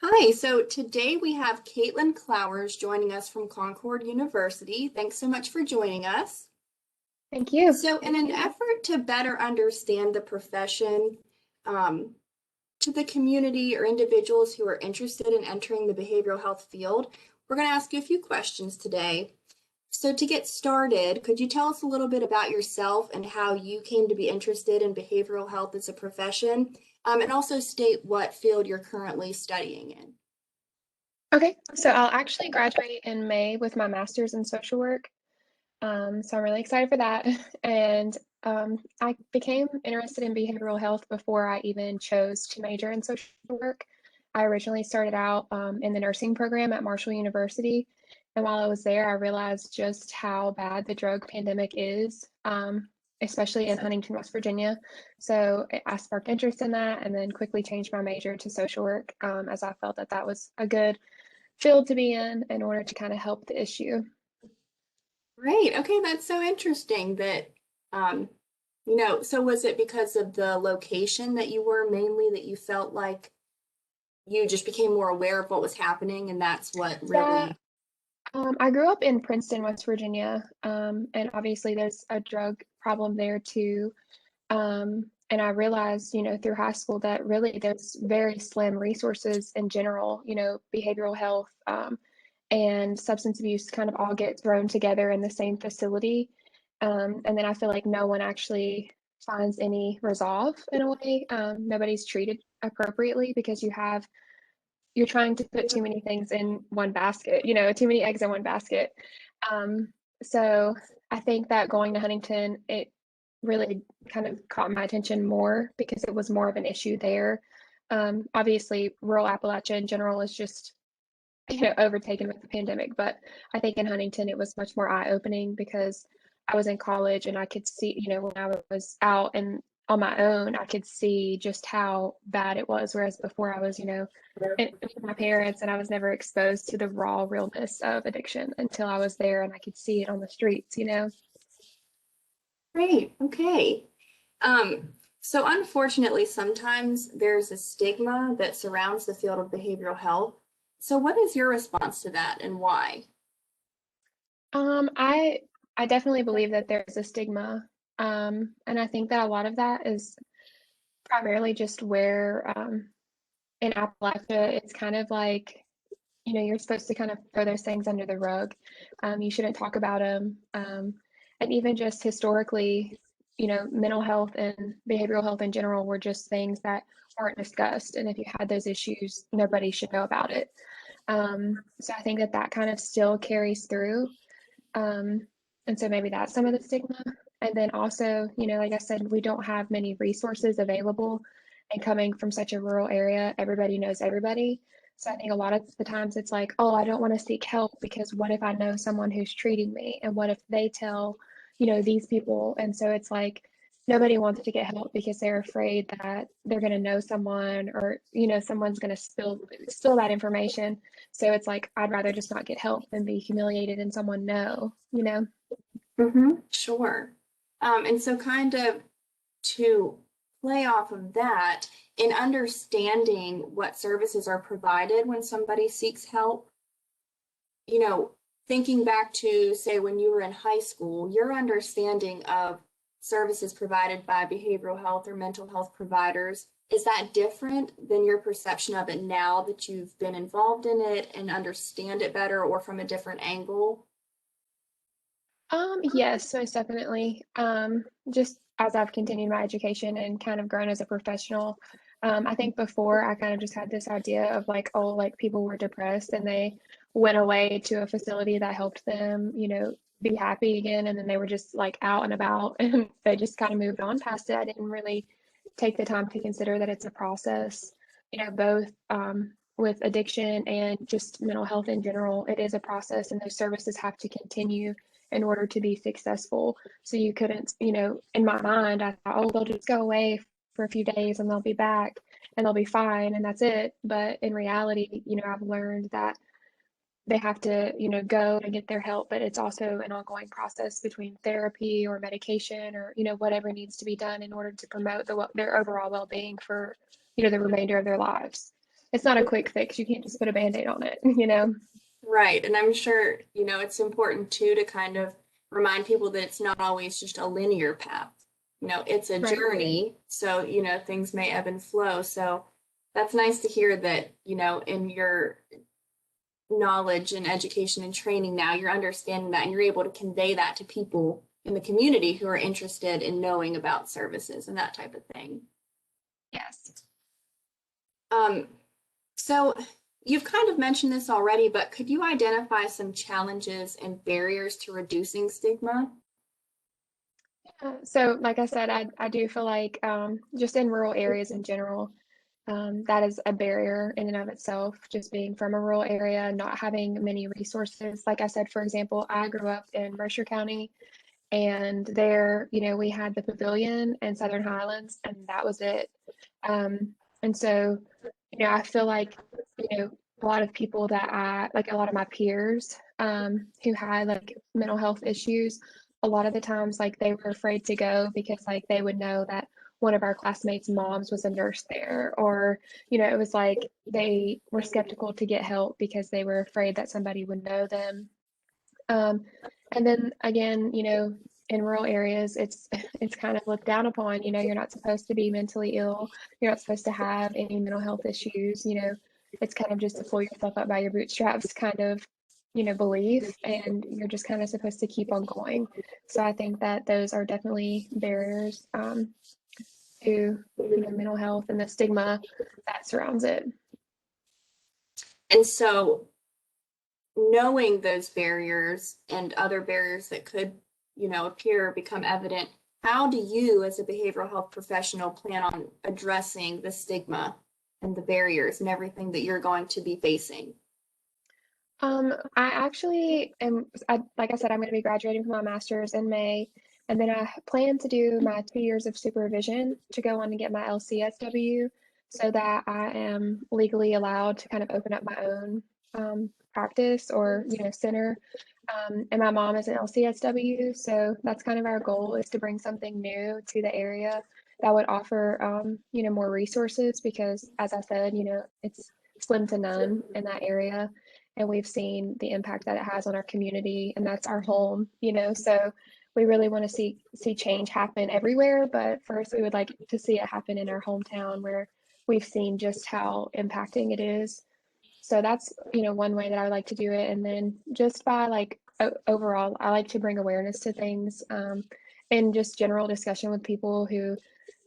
Hi, so today we have Caitlin Clowers joining us from Concord University. Thanks so much for joining us. Thank you. So, in an effort to better understand the profession, um, to the community or individuals who are interested in entering the behavioral health field, we're going to ask you a few questions today. So, to get started, could you tell us a little bit about yourself and how you came to be interested in behavioral health as a profession, and also state what field you're currently studying in? Okay, so I'll actually graduate in May with my master's in social work. So I'm really excited for that. And I became interested in behavioral health before I even chose to major in social work. I originally started out in the nursing program at Marshall University. And while I was there, I realized just how bad the drug pandemic is, especially in Huntington, West Virginia. So I sparked interest in that and then quickly changed my major to social work as I felt that that was a good field to be in order to kind of help the issue. Great. Okay, that's so interesting that, um, so was it because of the location that you were mainly that you felt like you just became more aware of what was happening and that's what Yeah, really. I grew up in Princeton, West Virginia, and obviously there's a drug problem there too. And I realized, through high school that really there's very slim resources in general, behavioral health, and substance abuse kind of all get thrown together in the same facility. And then I feel like no one actually finds any resolve in a way. Nobody's treated appropriately because you're trying to put too many things in one basket, too many eggs in one basket. Um, so I think that going to Huntington, it really kind of caught my attention more because it was more of an issue there. Obviously, rural Appalachia in general is just overtaken with the pandemic, but I think in Huntington it was much more eye-opening because I was in college and I could see, when I was out and on my own, I could see just how bad it was. Whereas before I was, with my parents and I was never exposed to the raw realness of addiction until I was there and I could see it on the streets. Great. Okay. So unfortunately, sometimes there's a stigma that surrounds the field of behavioral health. So what is your response to that and why? I definitely believe that there's a stigma. And I think that a lot of that is primarily just where in Appalachia, it's kind of like, you're supposed to kind of throw those things under the rug. You shouldn't talk about them. And even just historically, mental health and behavioral health in general were just things that weren't discussed. And if you had those issues, nobody should know about it. So I think that that kind of still carries through. Um, and so maybe that's some of the stigma. And then also, like I said, we don't have many resources available. And coming from such a rural area, everybody knows everybody. So I think a lot of the times it's like, oh, I don't want to seek help because what if I know someone who's treating me? And what if they tell, these people? And so it's like nobody wants to get help because they're afraid that they're going to know someone or, someone's going to spill that information. So it's like I'd rather just not get help than be humiliated and someone know. Sure. And so kind of to play off of that, in understanding what services are provided when somebody seeks help, you know, thinking back to, say, when you were in high school, your understanding of services provided by behavioral health or mental health providers, is that different than your perception of it now that you've been involved in it and understand it better or from a different angle? Yes, most definitely. Just as I've continued my education and kind of grown as a professional, I think before I kind of just had this idea of like, oh, like people were depressed and they went away to a facility that helped them, be happy again, and then they were just like out and about and they just kind of moved on past it. I didn't really take the time to consider that it's a process, both with addiction and just mental health in general. It is a process, and those services have to continue in order to be successful. So you couldn't, in my mind, I thought, oh, they'll just go away for a few days and they'll be back and they'll be fine and that's it. But in reality, I've learned that they have to, go and get their help, but it's also an ongoing process between therapy or medication or, whatever needs to be done in order to promote their overall well-being for, the remainder of their lives. it's not a quick fix. You can't just put a Band-Aid on it, you know? Right. And I'm sure, it's important too to kind of remind people that it's not always just a linear path. It's a Right. journey. So, things may ebb and flow. So that's nice to hear that, in your knowledge and education and training now, you're understanding that and you're able to convey that to people in the community who are interested in knowing about services and that type of thing. Yes. Um, so you've kind of mentioned this already, but could you identify some challenges and barriers to reducing stigma? So like I said, I do feel like just in rural areas in general, that is a barrier in and of itself, just being from a rural area, not having many resources. Like I said, for example, I grew up in Mercer County, and there, we had the pavilion and Southern Highlands, and that was it. And so, I feel like, a lot of people that like a lot of my peers, who had like mental health issues, a lot of the times, like they were afraid to go because like they would know that one of our classmates' moms was a nurse there, or, it was like they were skeptical to get help because they were afraid that somebody would know them. Um, and then again, in rural areas, it's kind of looked down upon. You're not supposed to be mentally ill. You're not supposed to have any mental health issues. It's kind of just to pull yourself up by your bootstraps kind of, belief, and you're just kind of supposed to keep on going. So I think that those are definitely barriers to, mental health and the stigma that surrounds it. And so knowing those barriers and other barriers that could, appear or become evident, how do you as a behavioral health professional plan on addressing the stigma and the barriers and everything that you're going to be facing? I actually am, like I said, I'm going to be graduating from my master's in May, and then I plan to do my 2 years of supervision to go on and get my LCSW so that I am legally allowed to kind of open up my own practice or, center. And my mom is an LCSW, so that's kind of our goal, is to bring something new to the area that would offer, more resources because, as I said, it's slim to none in that area, and we've seen the impact that it has on our community, and that's our home. So we really want to see change happen everywhere, but first we would like to see it happen in our hometown where we've seen just how impacting it is. So that's, one way that I would like to do it. And then just by like overall, I like to bring awareness to things, and just general discussion with people who,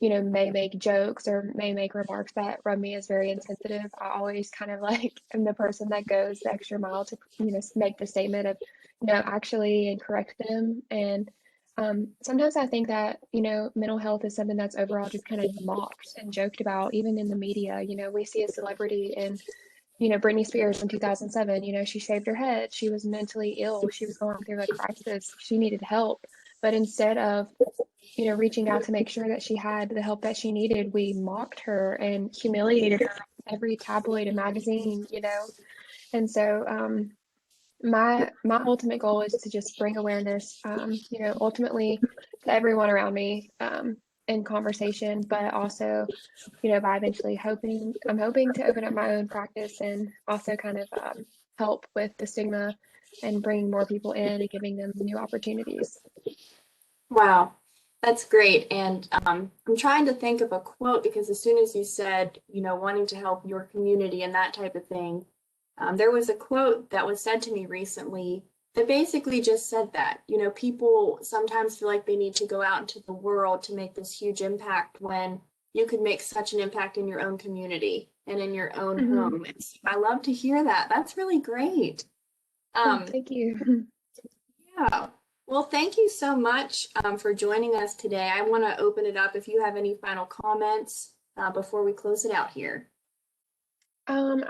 may make jokes or may make remarks that rub me as very insensitive. I always kind of like am the person that goes the extra mile to, make the statement of, actually, and correct them. And sometimes I think that, mental health is something that's overall just kind of mocked and joked about, even in the media. We see a celebrity in, Britney Spears in 2007, she shaved her head. She was mentally ill. She was going through a crisis. She needed help. But instead of, reaching out to make sure that she had the help that she needed, we mocked her and humiliated her in every tabloid and magazine. And so my ultimate goal is to just bring awareness, ultimately to everyone around me, in conversation, but also, by eventually I'm hoping to open up my own practice and also kind of help with the stigma and bringing more people in and giving them new opportunities. Wow, that's great. And I'm trying to think of a quote because as soon as you said, wanting to help your community and that type of thing, there was a quote that was said to me recently that basically just said that, people sometimes feel like they need to go out into the world to make this huge impact when you could make such an impact in your own community and in your own Mm-hmm. home. I love to hear that. That's really great. Oh, Um, thank you. yeah. Well, thank you so much for joining us today. I want to open it up if you have any final comments before we close it out here.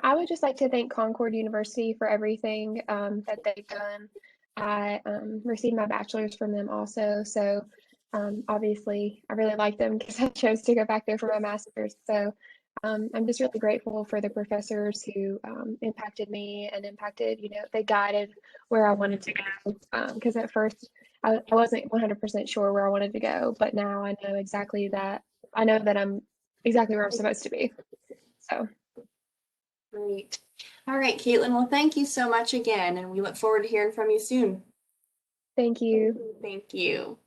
I would just like to thank Concord University for everything that they've done. I received my bachelor's from them also, so obviously I really like them because I chose to go back there for my master's. So I'm just really grateful for the professors who impacted me and impacted, they guided where I wanted to go. Because at first I wasn't 100% sure where I wanted to go, but now I know exactly that. I know that I'm exactly where I'm supposed to be. So. Great. All right, Caitlin. Well, thank you so much again, and we look forward to hearing from you soon. Thank you. Thank you.